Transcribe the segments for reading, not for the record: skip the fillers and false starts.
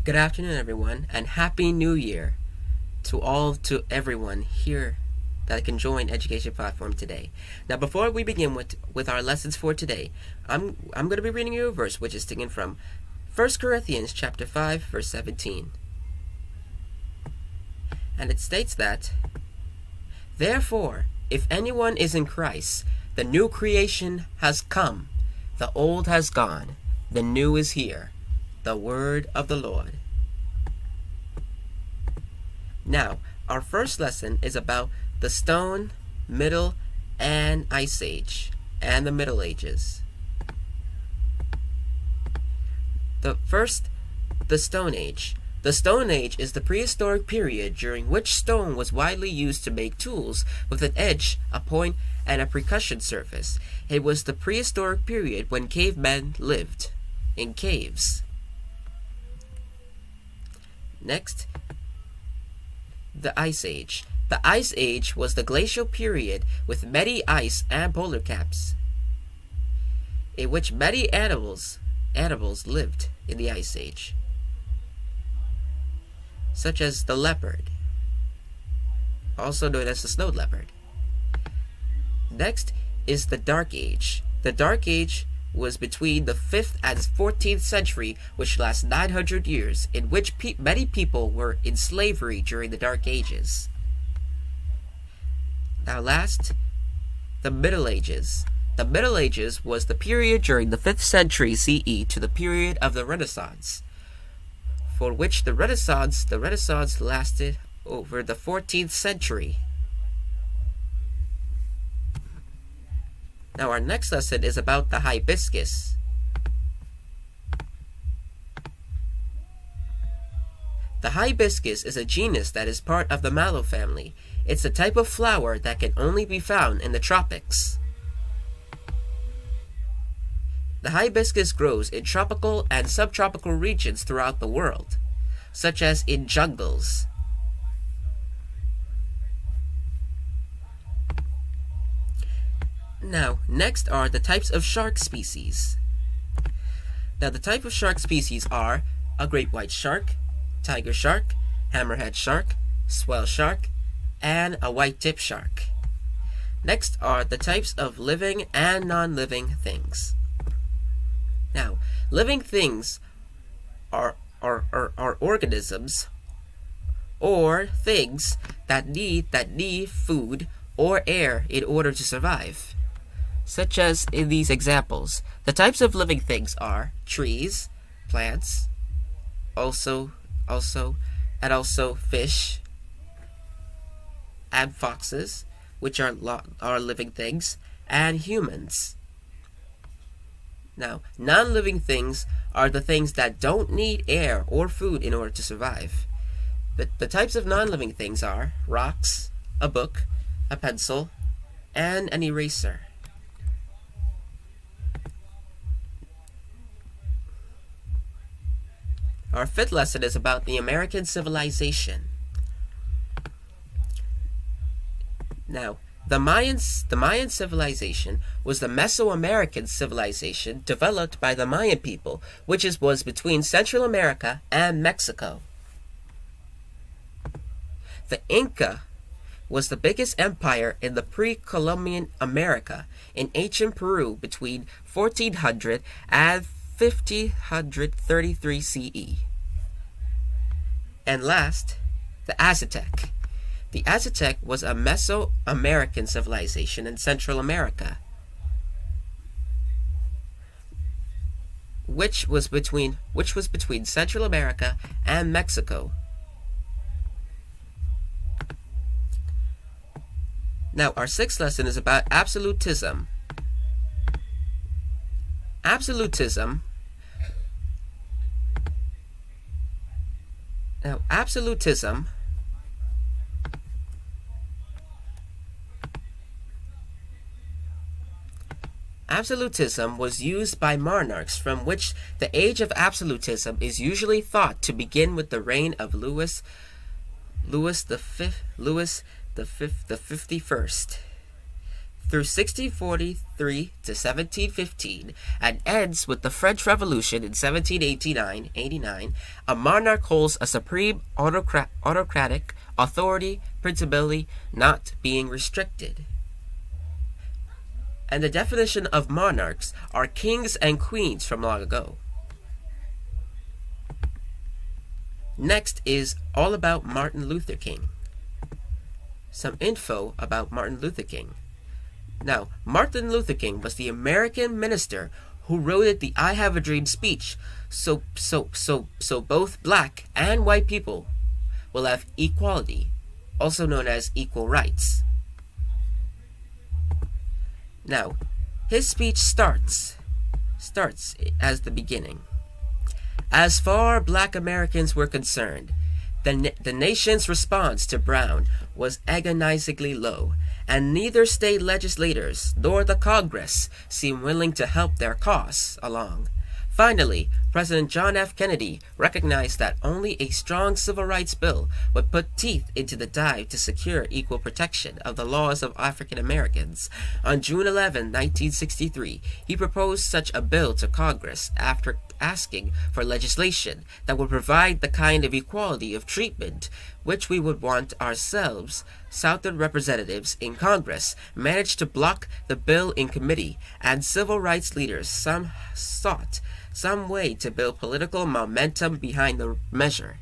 Good afternoon, everyone, and Happy New Year to everyone here that can join Education Platform today. Now, before we begin with our lessons for today, I'm going to be reading you a verse which is taken from 1 Corinthians chapter 5, verse 17. And it states that, "Therefore, if anyone is in Christ, the new creation has come, the old has gone, the new is here." The word of the Lord. Now, our first lesson is about the Stone, Middle, and Ice Age, and the Middle Ages. The Stone Age. The Stone Age is the prehistoric period during which stone was widely used to make tools with an edge, a point, and a percussion surface. It was the prehistoric period when cavemen lived in caves. Next, the Ice Age. The Ice Age was the glacial period with many ice and polar caps, in which many animals lived in the Ice Age, such as the leopard, also known as the snow leopard. Next is the Dark Age. The Dark Age was between the 5th and 14th century, which lasts 900 years, in which many people were in slavery during the Dark Ages. Now last, the Middle Ages. The Middle Ages was the period during the 5th century CE to the period of the Renaissance, for which the Renaissance lasted over the 14th century. Now our next lesson is about the hibiscus. The hibiscus is a genus that is part of the mallow family. It's a type of flower that can only be found in the tropics. The hibiscus grows in tropical and subtropical regions throughout the world, such as in jungles. Now, next are the types of shark species. Now, the type of shark species are a great white shark, tiger shark, hammerhead shark, swell shark, and a white tip shark. Next are the types of living and non-living things. Now, living things are organisms or things that need food or air in order to survive. Such as in these examples, the types of living things are trees, plants, also fish and foxes, which are living things, and humans. Now, non-living things are the things that don't need air or food in order to survive. The types of non-living things are rocks, a book, a pencil, and an eraser. Our fifth lesson is about the American civilization. Now, the Mayan civilization was the Mesoamerican civilization developed by the Mayan people, which was between Central America and Mexico. The Inca was the biggest empire in the pre-Columbian America in ancient Peru between 1400 and 1533 CE. And last, the Aztec. The Aztec was a Mesoamerican civilization in Central America, which was between Central America and Mexico. Now, our sixth lesson is about absolutism. Absolutism was used by monarchs, from which the age of absolutism is usually thought to begin with the reign of Louis the 51st, through 1643 to 1715 and ends with the French Revolution in 1789, a monarch holds a supreme autocratic authority, principally not being restricted. And the definition of monarchs are kings and queens from long ago. Next is all about Martin Luther King. Some info about Martin Luther King. Now, Martin Luther King was the American minister who wrote the I Have a Dream speech, so both black and white people will have equality, also known as equal rights. Now, his speech starts as the beginning. As far black Americans were concerned, the nation's response to Brown was agonizingly low, and neither state legislators nor the Congress seemed willing to help their cause along. Finally, President John F. Kennedy recognized that only a strong civil rights bill would put teeth into the dive to secure equal protection of the laws of African Americans. On June 11, 1963, he proposed such a bill to Congress after asking for legislation that would provide the kind of equality of treatment which we would want ourselves. Southern representatives in Congress managed to block the bill in committee, and civil rights leaders sought some way to build political momentum behind the measure.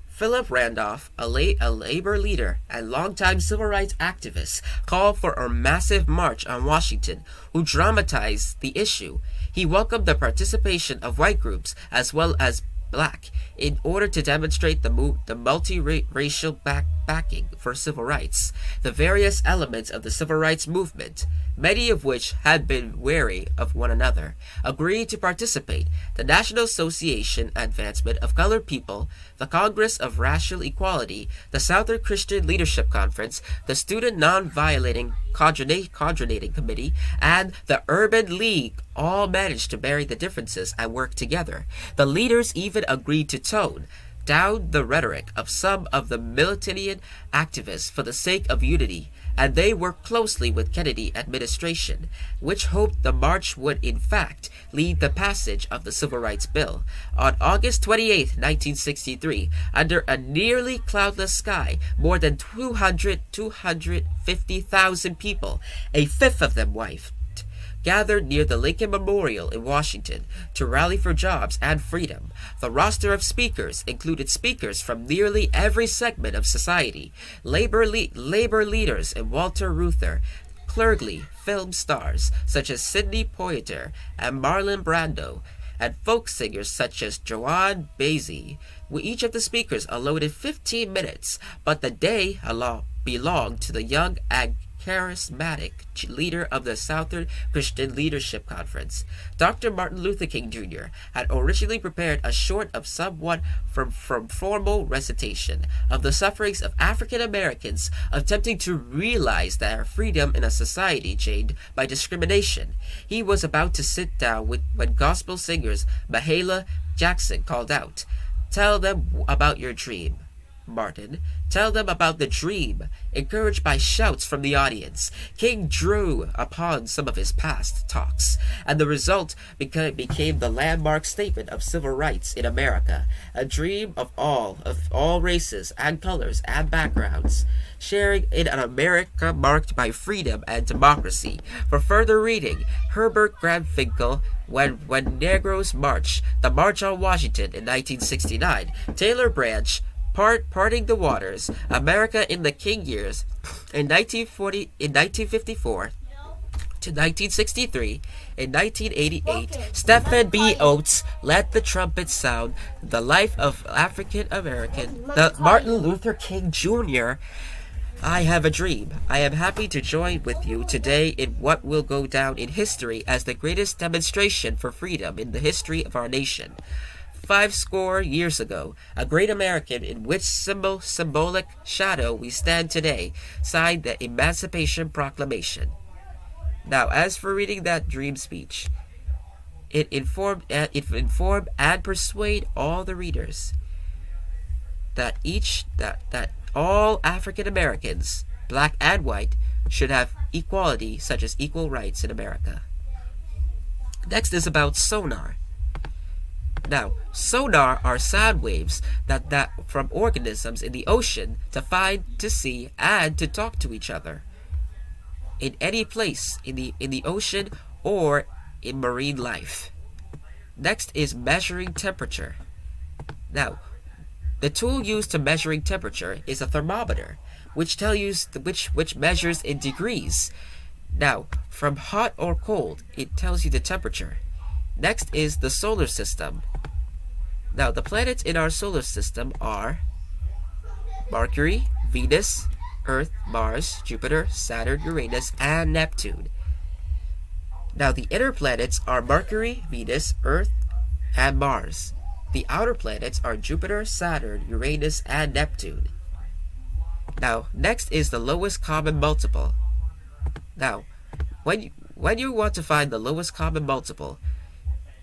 Philip Randolph, a labor leader and longtime civil rights activist, called for a massive march on Washington, who dramatized the issue. He welcomed the participation of white groups as well as black in order to demonstrate the multiracial backing for civil rights. The various elements of the civil rights movement, many of which had been wary of one another, agreed to participate. The National Association Advancement of Colored People, the Congress of Racial Equality, the Southern Christian Leadership Conference, the Student Non-Violating Coordinating Committee, and the Urban League all managed to bury the differences and work together. The leaders even agreed to tone down the rhetoric of some of the militant activists for the sake of unity, and they worked closely with Kennedy administration, which hoped the march would in fact lead the passage of the Civil Rights Bill. On August 28, 1963, under a nearly cloudless sky, more than 250,000 people, a fifth of them white, gathered near the Lincoln Memorial in Washington to rally for jobs and freedom. The roster of speakers included speakers from nearly every segment of society, labor leaders and Walter Reuther, clergy, film stars such as Sidney Poitier and Marlon Brando, and folk singers such as Joan Baez. Each of the speakers allotted 15 minutes, but the day belonged to the young and charismatic leader of the Southern Christian Leadership Conference. Dr. Martin Luther King Jr. had originally prepared a short of somewhat from formal recitation of the sufferings of African Americans attempting to realize their freedom in a society chained by discrimination. He was about to sit down when gospel singers Mahalia Jackson called out, "Tell them about your dream, Martin. Tell them about the dream." Encouraged by shouts from the audience, King drew upon some of his past talks, and the result became the landmark statement of civil rights in America, a dream of all races and colors and backgrounds, sharing in an America marked by freedom and democracy. For further reading, Herbert Granfinkel, When Negroes March, The March on Washington in 1969, Taylor Branch, Parting the Waters, America in the King Years, in 1954 to 1963, in 1988, Stephen B. Oates, Let the Trumpet Sound, The Life of African American, Martin Luther King Jr., I Have a Dream. I am happy to join with you today in what will go down in history as the greatest demonstration for freedom in the history of our nation. 50 years ago, a great American in which symbolic shadow we stand today signed the Emancipation Proclamation. Now, as for reading that dream speech, it informed and persuade all the readers that all African Americans, black and white, should have equality, such as equal rights in America. Next is about sonar. Now, sonar are sound waves that from organisms in the ocean to find, to see, and to talk to each other in any place in the ocean or in marine life. Next is measuring temperature. Now, the tool used to measuring temperature is a thermometer, which which measures in degrees. Now, from hot or cold, it tells you the temperature. Next is the solar system. Now, the planets in our solar system are Mercury, Venus, Earth, Mars, Jupiter, Saturn, Uranus, and Neptune. Now, the inner planets are Mercury, Venus, Earth, and Mars. The outer planets are Jupiter, Saturn, Uranus, and Neptune. Now, next is the lowest common multiple. Now, when you want to find the lowest common multiple,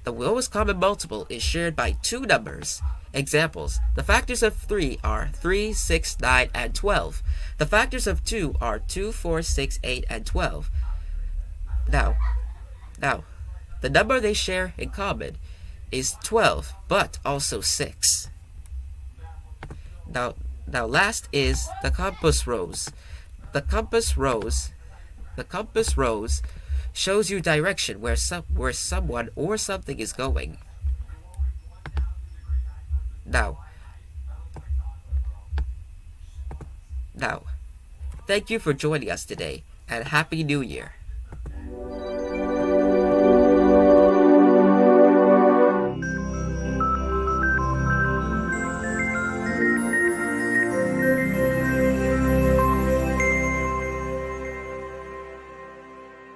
the lowest common multiple is shared by two numbers. Examples: the factors of 3 are 3, 6, 9, and 12. The factors of 2 are 2, 4, 6, 8, and 12. Now, the number they share in common is 12, but also 6. Now last is the compass rose. The compass rose shows you direction where someone or something is going. Now, thank you for joining us today, and Happy New Year.